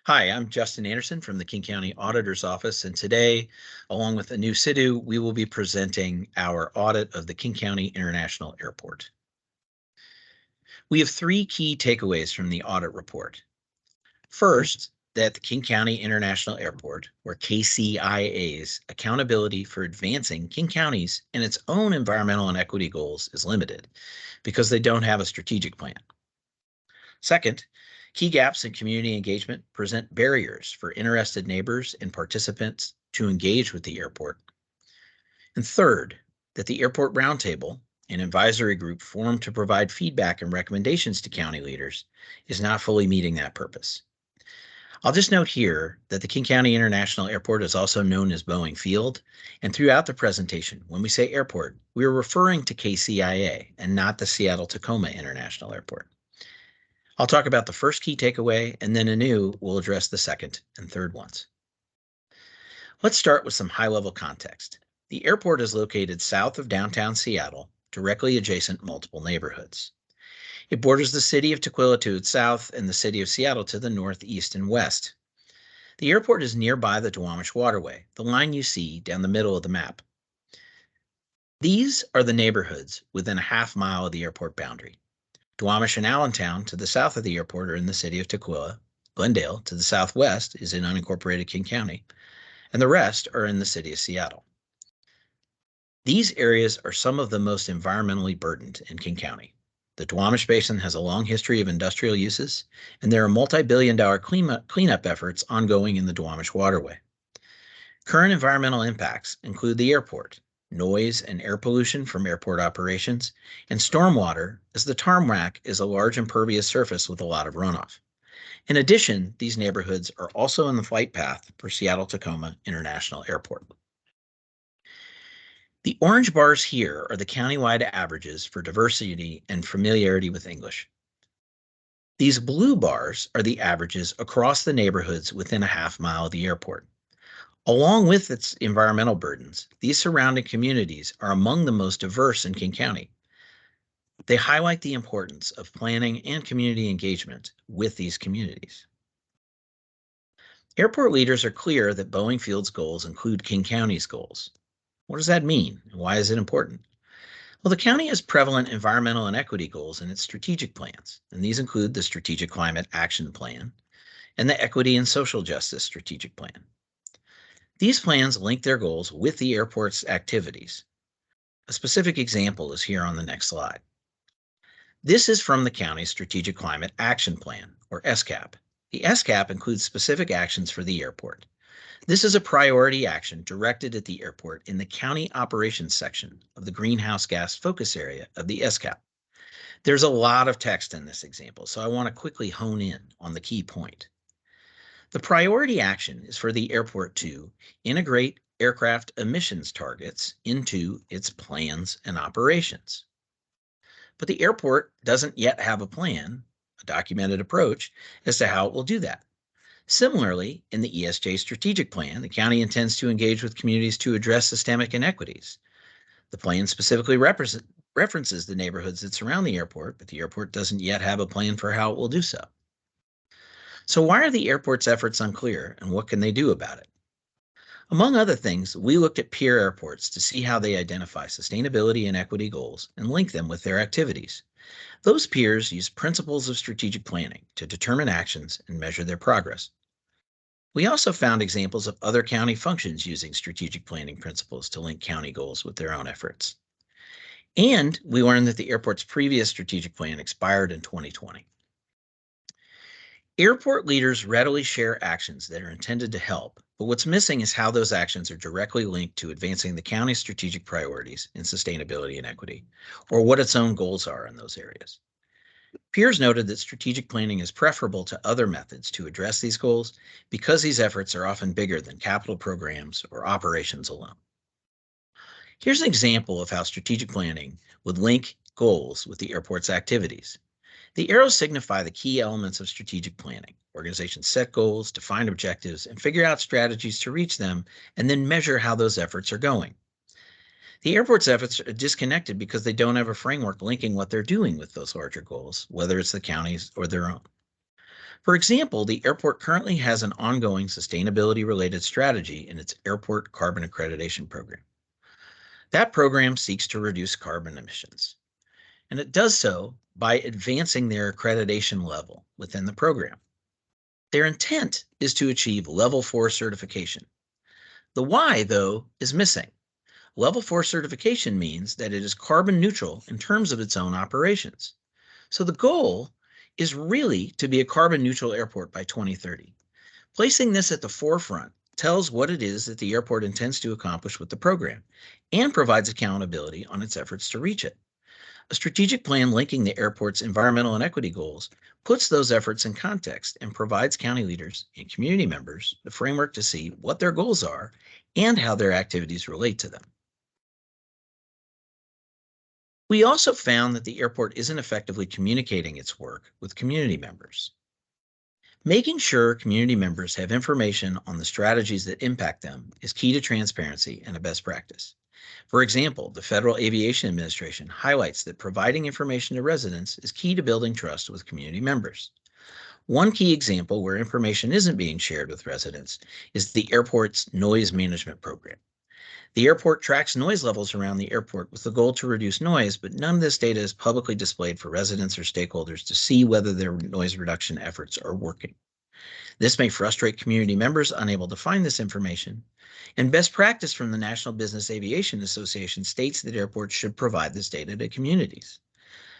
Hi, I'm Justin Anderson from the King County Auditor's Office, and today, along with Anu Sidhu, we will be presenting our audit of the King County International Airport. We have three key takeaways from the audit report. First, that the King County International Airport, or KCIA's, accountability for advancing King County's and its own environmental and equity goals is limited because they don't have a strategic plan. Second, key gaps in community engagement present barriers for interested neighbors and participants to engage with the airport. And third, that the Airport Roundtable, an advisory group formed to provide feedback and recommendations to county leaders, is not fully meeting that purpose. I'll just note here that the King County International Airport is also known as Boeing Field, and throughout the presentation, when we say airport, we are referring to KCIA and not the Seattle-Tacoma International Airport. I'll talk about the first key takeaway, and then Anu will address the second and third ones. Let's start with some high-level context. The airport is located south of downtown Seattle, directly adjacent multiple neighborhoods. It borders the city of Tukwila to its south and the city of Seattle to the north, east, and west. The airport is nearby the Duwamish Waterway, the line you see down the middle of the map. These are the neighborhoods within a half-mile of the airport boundary. Duwamish and Allentown to the south of the airport are in the city of Tukwila. Glendale to the southwest is in unincorporated King County, and the rest are in the city of Seattle. These areas are some of the most environmentally burdened in King County. The Duwamish Basin has a long history of industrial uses, and there are multi-billion-dollar cleanup efforts ongoing in the Duwamish Waterway. Current environmental impacts include the airport, noise and air pollution from airport operations, and stormwater, as the tarmac is a large impervious surface with a lot of runoff. In addition, these neighborhoods are also in the flight path for Seattle-Tacoma International Airport. The orange bars here are the countywide averages for diversity and familiarity with English. These blue bars are the averages across the neighborhoods within a half-mile of the airport. Along with its environmental burdens, these surrounding communities are among the most diverse in King County. They highlight the importance of planning and community engagement with these communities. Airport leaders are clear that Boeing Field's goals include King County's goals. What does that mean, and why is it important? Well, the county has prevalent environmental and equity goals in its strategic plans, and these include the Strategic Climate Action Plan and the Equity and Social Justice Strategic Plan. These plans link their goals with the airport's activities. A specific example is here on the next slide. This is from the county's Strategic Climate Action Plan, or SCAP. The SCAP includes specific actions for the airport. This is a priority action directed at the airport in the county operations section of the greenhouse gas focus area of the SCAP. There's a lot of text in this example, so I want to quickly hone in on the key point. The priority action is for the airport to integrate aircraft emissions targets into its plans and operations. But the airport doesn't yet have a plan, a documented approach, as to how it will do that. Similarly, in the ESJ strategic plan, the county intends to engage with communities to address systemic inequities. The plan specifically references the neighborhoods that surround the airport, but the airport doesn't yet have a plan for how it will do so. So why are the airport's efforts unclear, and what can they do about it? Among other things, we looked at peer airports to see how they identify sustainability and equity goals and link them with their activities. Those peers use principles of strategic planning to determine actions and measure their progress. We also found examples of other county functions using strategic planning principles to link county goals with their own efforts. And we learned that the airport's previous strategic plan expired in 2020. Airport leaders readily share actions that are intended to help, but what's missing is how those actions are directly linked to advancing the county's strategic priorities in sustainability and equity, or what its own goals are in those areas. Peers noted that strategic planning is preferable to other methods to address these goals because these efforts are often bigger than capital programs or operations alone. Here's an example of how strategic planning would link goals with the airport's activities. The arrows signify the key elements of strategic planning. Organizations set goals, define objectives, and figure out strategies to reach them, and then measure how those efforts are going. The airport's efforts are disconnected because they don't have a framework linking what they're doing with those larger goals, whether it's the county's or their own. For example, the airport currently has an ongoing sustainability-related strategy in its Airport Carbon Accreditation Program. That program seeks to reduce carbon emissions, and it does so by advancing their accreditation level within the program. Their intent is to achieve Level 4 certification. The why, though, is missing. Level 4 certification means that it is carbon neutral in terms of its own operations. So the goal is really to be a carbon neutral airport by 2030. Placing this at the forefront tells what it is that the airport intends to accomplish with the program and provides accountability on its efforts to reach it. A strategic plan linking the airport's environmental and equity goals puts those efforts in context and provides county leaders and community members the framework to see what their goals are and how their activities relate to them. We also found that the airport isn't effectively communicating its work with community members. Making sure community members have information on the strategies that impact them is key to transparency and a best practice. For example, the Federal Aviation Administration highlights that providing information to residents is key to building trust with community members. One key example where information isn't being shared with residents is the airport's noise management program. The airport tracks noise levels around the airport with the goal to reduce noise, but none of this data is publicly displayed for residents or stakeholders to see whether their noise reduction efforts are working. This may frustrate community members unable to find this information, and best practice from the National Business Aviation Association states that airports should provide this data to communities.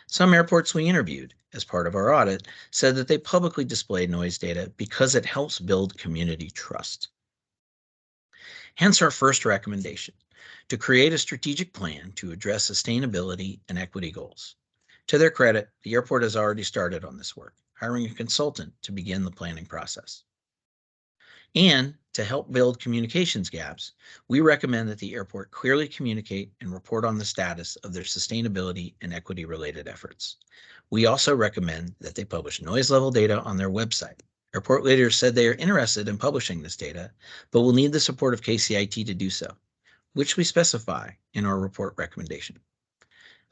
Some airports we interviewed as part of our audit said that they publicly display noise data because it helps build community trust. Hence our first recommendation, to create a strategic plan to address sustainability and equity goals. To their credit, the airport has already started on this work, hiring a consultant to begin the planning process. And to help build communications gaps, we recommend that the airport clearly communicate and report on the status of their sustainability and equity related efforts. We also recommend that they publish noise level data on their website. Airport leaders said they are interested in publishing this data, but will need the support of KCIT to do so, which we specify in our report recommendation.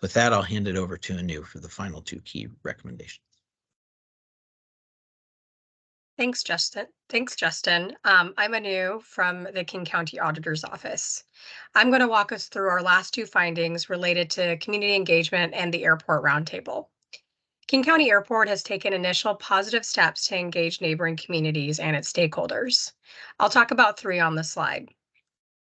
With that, I'll hand it over to Anu for the final two key recommendations. Thanks, Justin. I'm Anu from the King County Auditor's Office. I'm going to walk us through our last two findings related to community engagement and the airport roundtable. King County Airport has taken initial positive steps to engage neighboring communities and its stakeholders. I'll talk about three on the slide.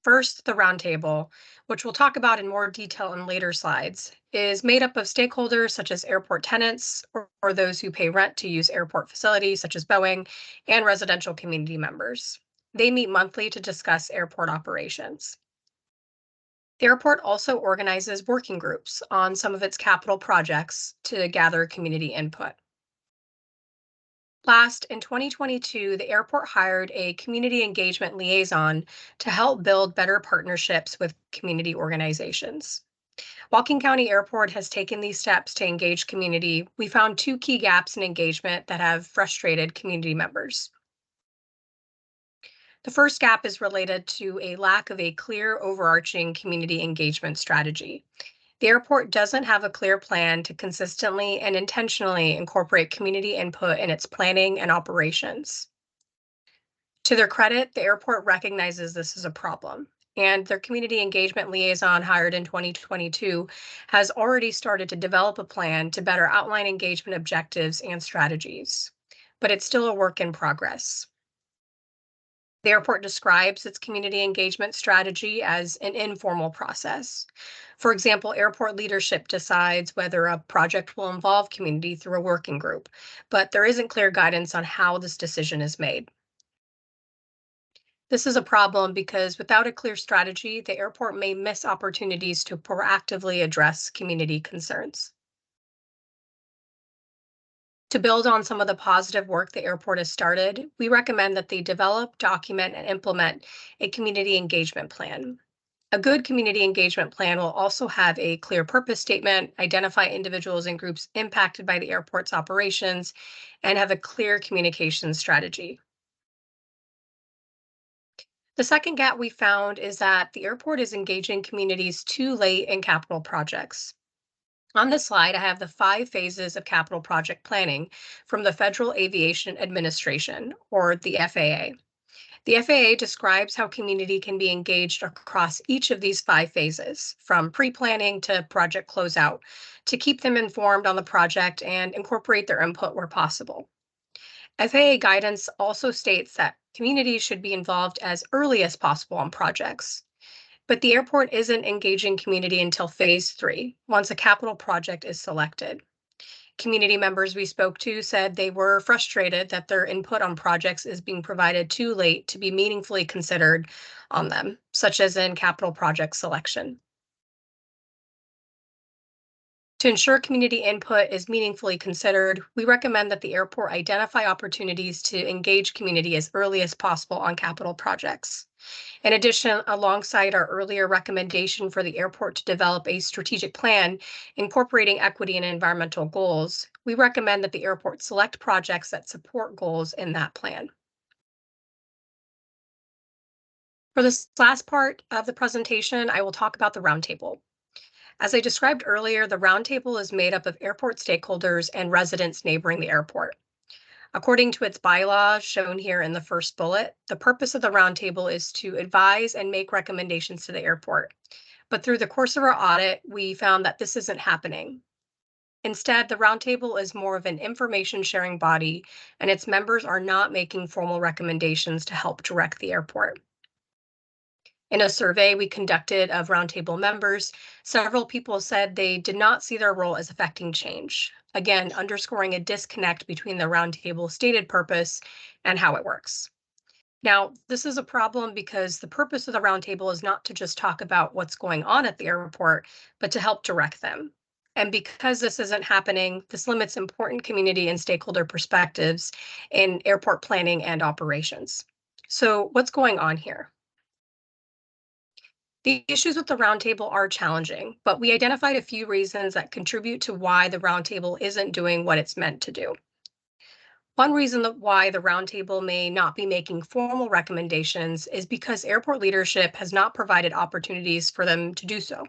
First, the roundtable, which we'll talk about in more detail in later slides, is made up of stakeholders such as airport tenants or those who pay rent to use airport facilities such as Boeing, and residential community members. They meet monthly to discuss airport operations. The airport also organizes working groups on some of its capital projects to gather community input. Last, in 2022, the airport hired a community engagement liaison to help build better partnerships with community organizations. While King County Airport has taken these steps to engage community, we found two key gaps in engagement that have frustrated community members. The first gap is related to a lack of a clear overarching community engagement strategy. The airport doesn't have a clear plan to consistently and intentionally incorporate community input in its planning and operations. To their credit, the airport recognizes this as a problem, and their community engagement liaison hired in 2022 has already started to develop a plan to better outline engagement objectives and strategies, but it's still a work in progress. The airport describes its community engagement strategy as an informal process. For example, airport leadership decides whether a project will involve community through a working group, but there isn't clear guidance on how this decision is made. This is a problem because without a clear strategy, the airport may miss opportunities to proactively address community concerns. To build on some of the positive work the airport has started, we recommend that they develop, document, and implement a community engagement plan. A good community engagement plan will also have a clear purpose statement, identify individuals and groups impacted by the airport's operations, and have a clear communication strategy. The second gap we found is that the airport is engaging communities too late in capital projects. On this slide, I have the 5 phases of capital project planning from the Federal Aviation Administration, or the FAA. The FAA describes how community can be engaged across each of these 5 phases, from pre-planning to project closeout, to keep them informed on the project and incorporate their input where possible. FAA guidance also states that communities should be involved as early as possible on projects. But the airport isn't engaging community until phase 3, once a capital project is selected. Community members we spoke to said they were frustrated that their input on projects is being provided too late to be meaningfully considered on them, such as in capital project selection. To ensure community input is meaningfully considered, we recommend that the airport identify opportunities to engage community as early as possible on capital projects. In addition, alongside our earlier recommendation for the airport to develop a strategic plan incorporating equity and environmental goals, we recommend that the airport select projects that support goals in that plan. For this last part of the presentation, I will talk about the roundtable. As I described earlier, the roundtable is made up of airport stakeholders and residents neighboring the airport. According to its bylaws shown here in the first bullet, the purpose of the roundtable is to advise and make recommendations to the airport. But through the course of our audit, we found that this isn't happening. Instead, the roundtable is more of an information sharing body, and its members are not making formal recommendations to help direct the airport. In a survey we conducted of roundtable members, several people said they did not see their role as affecting change, again, underscoring a disconnect between the roundtable's stated purpose and how it works. Now, this is a problem because the purpose of the roundtable is not to just talk about what's going on at the airport, but to help direct them. And because this isn't happening, this limits important community and stakeholder perspectives in airport planning and operations. So what's going on here? The issues with the roundtable are challenging, but we identified a few reasons that contribute to why the roundtable isn't doing what it's meant to do. One reason why the roundtable may not be making formal recommendations is because airport leadership has not provided opportunities for them to do so.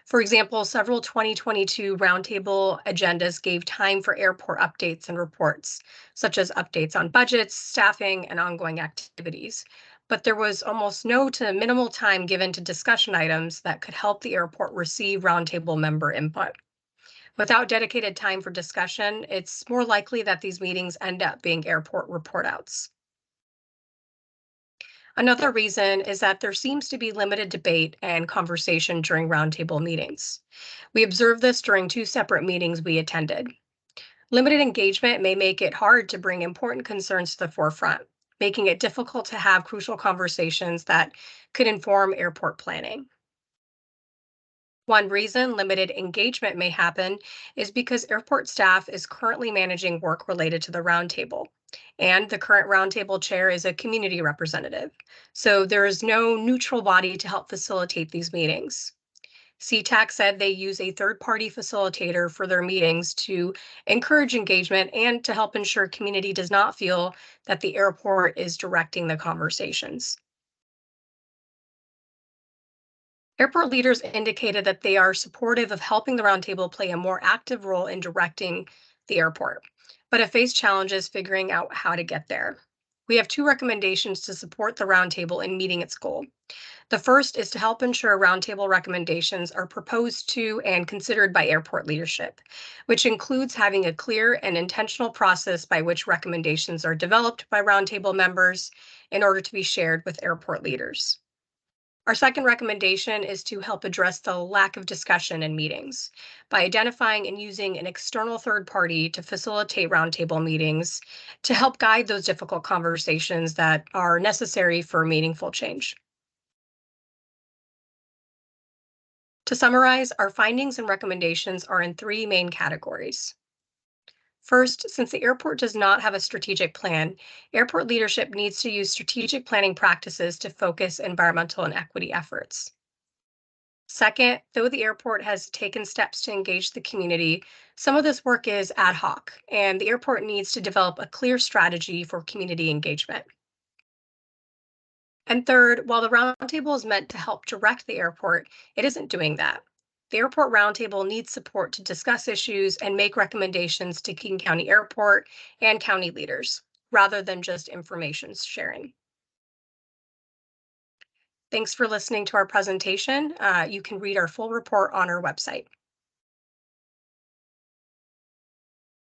For example, several 2022 roundtable agendas gave time for airport updates and reports, such as updates on budgets, staffing, and ongoing activities. But there was almost no to minimal time given to discussion items that could help the airport receive roundtable member input. Without dedicated time for discussion, it's more likely that these meetings end up being airport report outs. Another reason is that there seems to be limited debate and conversation during roundtable meetings. We observed this during 2 separate meetings we attended. Limited engagement may make it hard to bring important concerns to the forefront, making it difficult to have crucial conversations that could inform airport planning. One reason limited engagement may happen is because airport staff is currently managing work related to the roundtable, and the current roundtable chair is a community representative. So there is no neutral body to help facilitate these meetings. CTAC said they use a third-party facilitator for their meetings to encourage engagement and to help ensure community does not feel that the airport is directing the conversations. Airport leaders indicated that they are supportive of helping the roundtable play a more active role in directing the airport, but have faced challenges figuring out how to get there. We have 2 recommendations to support the roundtable in meeting its goal. The first is to help ensure roundtable recommendations are proposed to and considered by airport leadership, which includes having a clear and intentional process by which recommendations are developed by roundtable members in order to be shared with airport leaders. Our second recommendation is to help address the lack of discussion in meetings by identifying and using an external third party to facilitate roundtable meetings to help guide those difficult conversations that are necessary for meaningful change. To summarize, our findings and recommendations are in 3 main categories. First, since the airport does not have a strategic plan, airport leadership needs to use strategic planning practices to focus environmental and equity efforts. Second, though the airport has taken steps to engage the community, some of this work is ad hoc, and the airport needs to develop a clear strategy for community engagement. And third, while the roundtable is meant to help direct the airport, it isn't doing that. The Airport Roundtable needs support to discuss issues and make recommendations to King County Airport and county leaders, rather than just information sharing. Thanks for listening to our presentation. You can read our full report on our website.